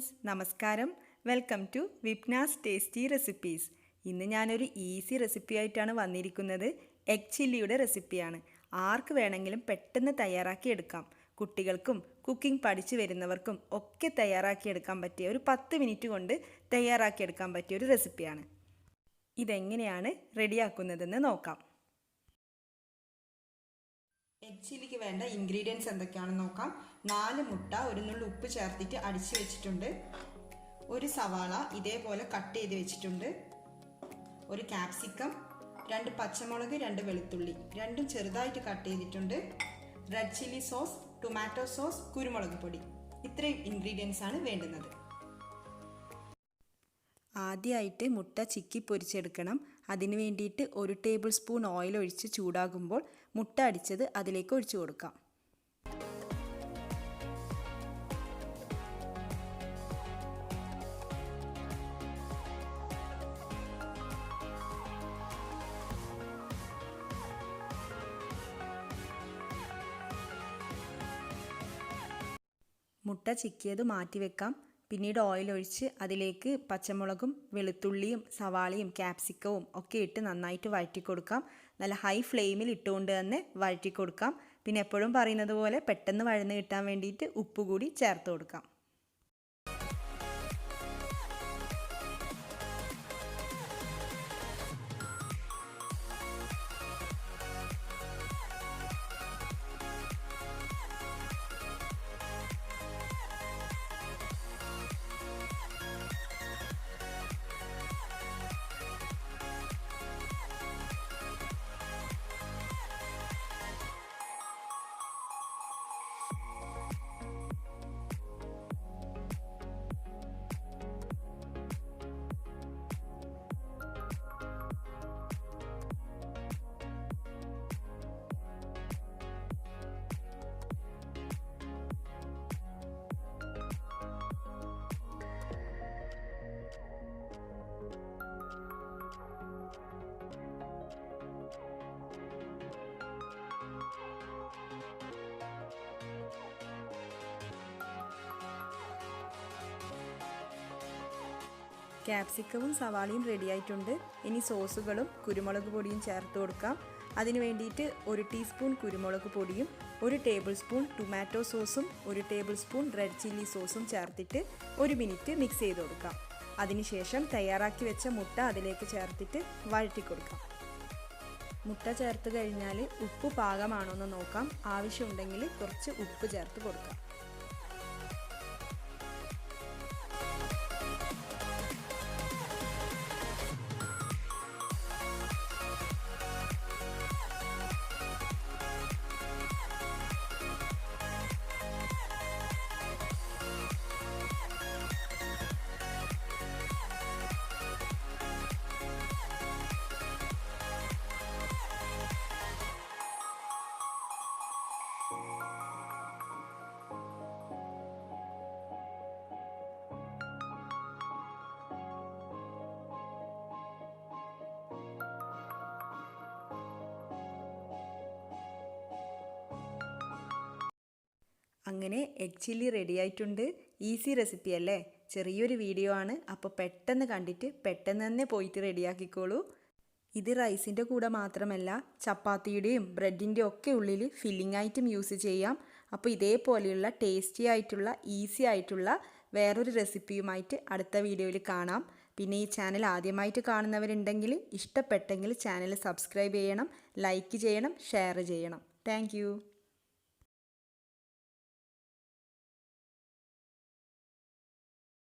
Friends, നമസ്കാരം. Welcome to Vipna's tasty recipes. ഇന്ന് ഞാനൊരു ഈസി റെസിപ്പി ആയിട്ടാണ് വന്നിരിക്കുന്നത്. എഗ് ചില്ലിയുടെ റെസിപ്പിയാണ്. ആർക്ക് വേണമെങ്കിലും പെട്ടെന്ന് തയ്യാറാക്കി എടുക്കാം. കുട്ടികൾക്കും കുക്കിംഗ് പഠിച്ചു വരുന്നവർക്കും ഒക്കെ തയ്യാറാക്കി എടുക്കാൻ പറ്റിയ ഒരു 10 മിനിറ്റ് കൊണ്ട് തയ്യാറാക്കി എടുക്കാൻ പറ്റിയ ഒരു റെസിപ്പിയാണ്. ഇതെങ്ങനെയാണ് റെഡിയാക്കുന്നതെന്ന് നോക്കാം. എഗ് ചില്ലിക്ക് വേണ്ട ഇൻഗ്രീഡിയൻസ് എന്തൊക്കെയാണെന്ന് നോക്കാം. 4 മുട്ട, ഒരു നുള്ളി ഉപ്പ് ചേർത്തിട്ട് അടിച്ച് വെച്ചിട്ടുണ്ട്. ഒരു സവാള ഇതേപോലെ കട്ട് ചെയ്ത് വെച്ചിട്ടുണ്ട്. ഒരു ക്യാപ്സിക്കം, 2 പച്ചമുളക്, 2 വെളുത്തുള്ളി, രണ്ടും ചെറുതായിട്ട് കട്ട് ചെയ്തിട്ടുണ്ട്. Red chilli sauce, tomato sauce, കുരുമുളക് പൊടി. ഇത്രയും ഇൻഗ്രീഡിയൻസ് ആണ് വേണ്ടുന്നത്. ആദ്യമായിട്ട് മുട്ട ചിക്കി പൊരിച്ചെടുക്കണം. അതിന് വേണ്ടിയിട്ട് 1 ടേബിൾ സ്പൂൺ ഓയിൽ ഒഴിച്ച് ചൂടാകുമ്പോൾ മുട്ട അടിച്ചത് അതിലേക്ക് ഒഴിച്ചു കൊടുക്കാം. മുട്ട ചിക്കിയത് മാറ്റി വെക്കാം. പിന്നീട് ഓയിൽ ഒഴിച്ച് അതിലേക്ക് പച്ചമുളകും വെളുത്തുള്ളിയും സവാളയും ക്യാപ്സിക്കവും ഒക്കെ ഇട്ട് നന്നായിട്ട് വഴറ്റി കൊടുക്കാം. നല്ല ഹൈ ഫ്ലെയിമിൽ ഇട്ടുകൊണ്ട് തന്നെ വഴറ്റി കൊടുക്കാം. പിന്നെ എപ്പോഴും പറയുന്നത് പോലെ പെട്ടെന്ന് വഴന്ന് കിട്ടാൻ വേണ്ടിയിട്ട് ഉപ്പ് കൂടി ചേർത്ത് കൊടുക്കാം. ക്യാപ്സിക്കവും സവാളയും റെഡി ആയിട്ടുണ്ട്. ഇനി സോസുകളും കുരുമുളക് പൊടിയും ചേർത്ത് കൊടുക്കാം. അതിന് വേണ്ടിയിട്ട് 1 ടീസ്പൂൺ കുരുമുളക് പൊടിയും 1 ടേബിൾ സ്പൂൺ ടൊമാറ്റോ സോസും 1 ടേബിൾ സ്പൂൺ റെഡ് ചില്ലി സോസും ചേർത്തിട്ട് 1 മിനിറ്റ് മിക്സ് ചെയ്ത് കൊടുക്കാം. അതിനുശേഷം തയ്യാറാക്കി വെച്ച മുട്ട അതിലേക്ക് ചേർത്തിട്ട് വഴറ്റി കൊടുക്കാം. മുട്ട ചേർത്ത് കഴിഞ്ഞാൽ ഉപ്പ് പാകമാണോ എന്ന് നോക്കാം. ആവശ്യമുണ്ടെങ്കിൽ കുറച്ച് ഉപ്പ് ചേർത്ത് കൊടുക്കാം. അങ്ങനെ എഗ് ചില്ലി റെഡി ആയിട്ടുണ്ട്. ഈസി റെസിപ്പി അല്ലേ? ചെറിയൊരു വീഡിയോ ആണ്. അപ്പോൾ പെട്ടെന്ന് കണ്ടിട്ട് പെട്ടെന്ന് തന്നെ പോയിട്ട് റെഡിയാക്കിക്കോളൂ. ഇത് റൈസിൻ്റെ കൂടെ മാത്രമല്ല, ചപ്പാത്തിയുടെയും ബ്രെഡിൻ്റെ ഒക്കെ ഉള്ളിൽ ഫില്ലിംഗ് ആയിട്ടും യൂസ് ചെയ്യാം. അപ്പോൾ ഇതേപോലെയുള്ള ടേസ്റ്റി ആയിട്ടുള്ള ഈസി ആയിട്ടുള്ള വേറൊരു റെസിപ്പിയുമായിട്ട് അടുത്ത വീഡിയോയിൽ കാണാം. പിന്നെ ഈ ചാനൽ ആദ്യമായിട്ട് കാണുന്നവരുണ്ടെങ്കിൽ ഇഷ്ടപ്പെട്ടെങ്കിൽ ചാനൽ സബ്സ്ക്രൈബ് ചെയ്യണം, ലൈക്ക് ചെയ്യണം, ഷെയർ ചെയ്യണം. താങ്ക്